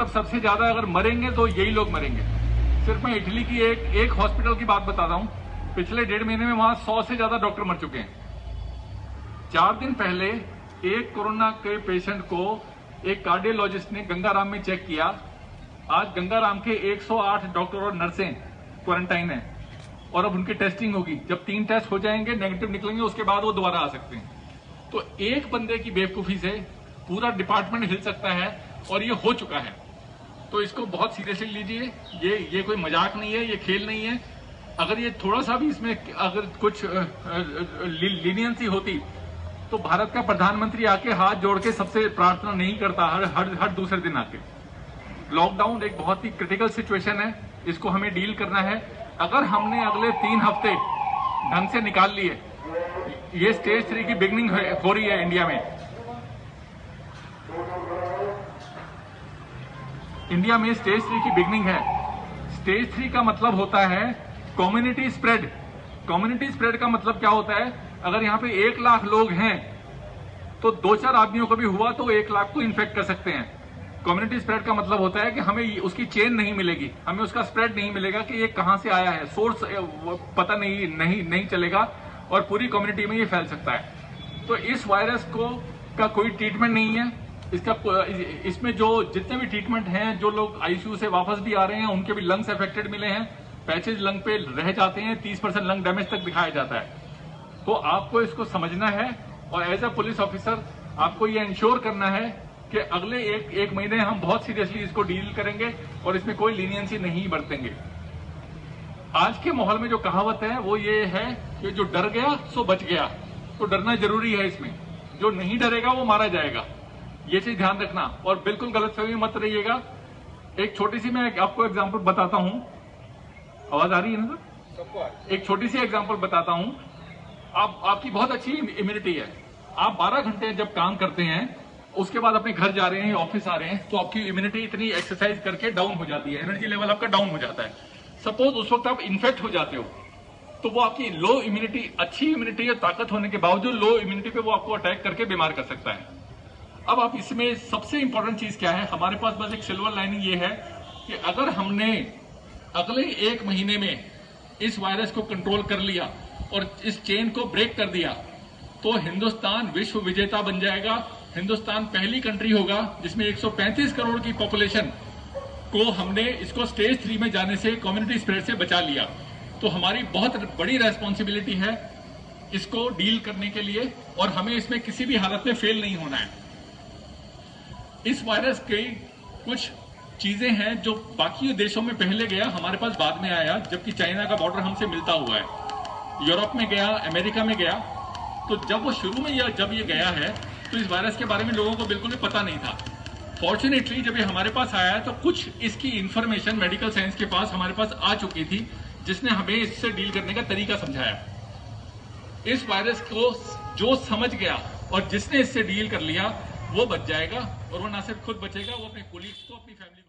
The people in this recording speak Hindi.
मतलब सबसे ज्यादा अगर मरेंगे तो यही लोग मरेंगे। सिर्फ मैं इटली की एक हॉस्पिटल की बात बताता हूं, पिछले 1.5 महीने में वहां 100 से ज्यादा डॉक्टर मर चुके हैं। 4 दिन पहले एक कोरोना के पेशेंट को एक कार्डियोलॉजिस्ट ने गंगाराम में चेक किया। आज गंगाराम के 108 डॉक्टर और नर्सें क्वारंटाइन है और अब उनकी टेस्टिंग होगी। जब 3 टेस्ट हो जाएंगे, नेगेटिव निकलेंगे, उसके बाद वो दोबारा आ सकते हैं। तो एक बंदे की बेवकूफी से पूरा डिपार्टमेंट हिल सकता है और ये हो चुका है। तो इसको बहुत सीरियसली लीजिए। ये कोई मजाक नहीं है, ये खेल नहीं है। अगर ये थोड़ा सा भी इसमें अगर कुछ लीनियंसी होती तो भारत का प्रधानमंत्री आके हाथ जोड़ के सबसे प्रार्थना नहीं करता हर दूसरे दिन आके। लॉकडाउन एक बहुत ही क्रिटिकल सिचुएशन है, इसको हमें डील करना है। अगर हमने अगले 3 हफ्ते ढंग से निकाल लिए, ये स्टेज 3 की बिगनिंग हो रही है इंडिया में। इंडिया में स्टेज 3 की बिगनिंग है। स्टेज 3 का मतलब होता है कम्युनिटी स्प्रेड। कम्युनिटी स्प्रेड का मतलब क्या होता है? अगर यहाँ पे 1 लाख लोग हैं तो 2-4 आदमियों को भी हुआ तो 1 लाख को इन्फेक्ट कर सकते हैं। कम्युनिटी स्प्रेड का मतलब होता है कि हमें उसकी चेन नहीं मिलेगी, हमें उसका स्प्रेड नहीं मिलेगा कि ये कहां से आया है, सोर्स पता नहीं चलेगा और पूरी कम्युनिटी में ये फैल सकता है। तो इस वायरस का कोई ट्रीटमेंट नहीं है। इसमें जो जितने भी ट्रीटमेंट हैं, जो लोग आईसीयू से वापस भी आ रहे हैं उनके भी लंग्स अफेक्टेड मिले हैं, पैचेज लंग पे रह जाते हैं, 30% लंग डैमेज तक दिखाया जाता है। तो आपको इसको समझना है और एज अ पुलिस ऑफिसर आपको ये इंश्योर करना है कि अगले एक महीने हम बहुत सीरियसली इसको डील करेंगे और इसमें कोई लीनियंसी नहीं बरतेंगे। आज के माहौल में जो कहावत है वो ये है कि जो डर गया सो बच गया। तो डरना जरूरी है इसमें, जो नहीं डरेगा वो मारा जाएगा, ये चीज ध्यान रखना और बिल्कुल गलतफहमी मत रहिएगा। एक छोटी सी मैं आपको एग्जांपल बताता हूं। आवाज आ रही है ना सर? एक छोटी सी एग्जांपल बताता हूं। आपकी बहुत अच्छी इम्यूनिटी है, आप 12 घंटे जब काम करते हैं उसके बाद अपने घर जा रहे हैं, ऑफिस आ रहे हैं, तो आपकी इम्यूनिटी इतनी एक्सरसाइज करके डाउन हो जाती है, एनर्जी लेवल आपका डाउन हो जाता है। सपोज उस वक्त आप इन्फेक्ट हो जाते हो तो वो आपकी लो इम्यूनिटी, अच्छी इम्यूनिटी या ताकत होने के बावजूद लो इम्यूनिटी पे वो आपको अटैक करके बीमार कर सकता है। अब आप इसमें सबसे इंपॉर्टेंट चीज क्या है, हमारे पास बस एक सिल्वर लाइनिंग ये है कि अगर हमने अगले 1 महीने में इस वायरस को कंट्रोल कर लिया और इस चेन को ब्रेक कर दिया तो हिंदुस्तान विश्व विजेता बन जाएगा। हिंदुस्तान पहली कंट्री होगा जिसमें 135 करोड़ की पॉपुलेशन को हमने इसको स्टेज 3 में जाने से, कम्युनिटी स्प्रेड से बचा लिया। तो हमारी बहुत बड़ी रेस्पॉन्सिबिलिटी है इसको डील करने के लिए और हमें इसमें किसी भी हालत में फेल नहीं होना है। इस वायरस की कुछ चीजें हैं जो बाकी देशों में पहले गया, हमारे पास बाद में आया, जबकि चाइना का बॉर्डर हमसे मिलता हुआ है, यूरोप में गया, अमेरिका में गया। तो जब वो शुरू में जब ये गया है तो इस वायरस के बारे में लोगों को बिल्कुल भी पता नहीं था। फॉर्चुनेटली जब ये हमारे पास आया है तो कुछ इसकी इंफॉर्मेशन मेडिकल साइंस के पास हमारे पास आ चुकी थी, जिसने हमें इससे डील करने का तरीका समझाया। इस वायरस को जो समझ गया और जिसने इससे डील कर लिया वो बच जाएगा और वो ना सिर्फ खुद बचेगा, वो अपने कोलीग्स को, अपनी फैमिली